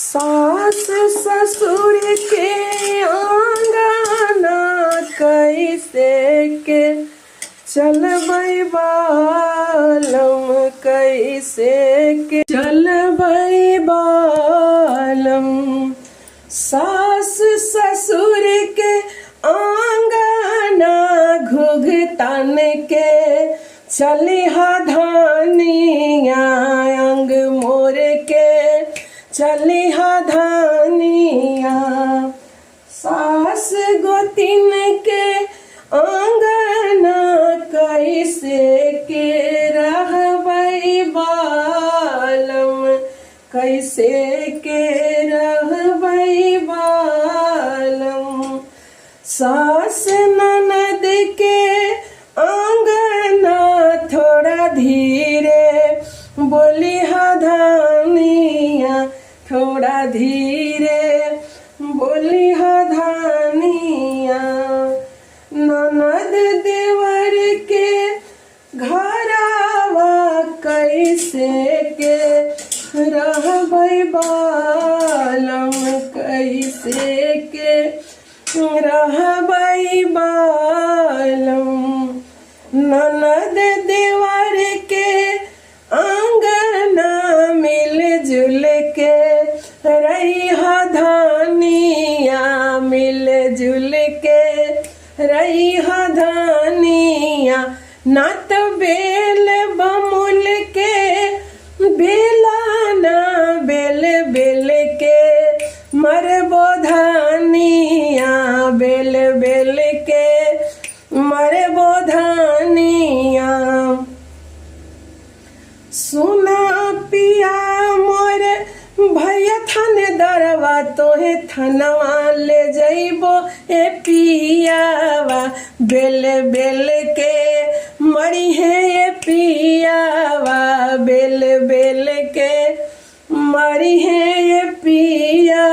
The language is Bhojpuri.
सास ससुर के आंगना कैसे के चलबै बालम, कैसे के चलबै बालम। सास ससुर के आंगना घुघतन के चलिहा धानिया, अंग मोर के चलिहा धानिया। सास गोतिन के आंगना कैसे के रहबै बालम, कैसे के रहबै बालम। सास ननद के आंगना थोड़ा धीरे बोलिहा धानिया, थोड़ा धीरे बोलिहा धानिया। ननद देवर के घरवा कैसे के रहबै बालम, कैसे के रहबै बालम। ननद देवर के आंगना मिलजुल के रहिहा धानिया, मिलजुल के रहिहा धानिया। ना तो बेल बमुल के बेला ना बेल बेल के मरबो धानिया, बेल बेल के मरबो धानिया। सुना पिया मोर भैया थन दरवा, तोहे थनवा ले जइबो ए पियावा। बेल बेल के मरी है ए पियावा, बेल बेल के मरी है ए पिया।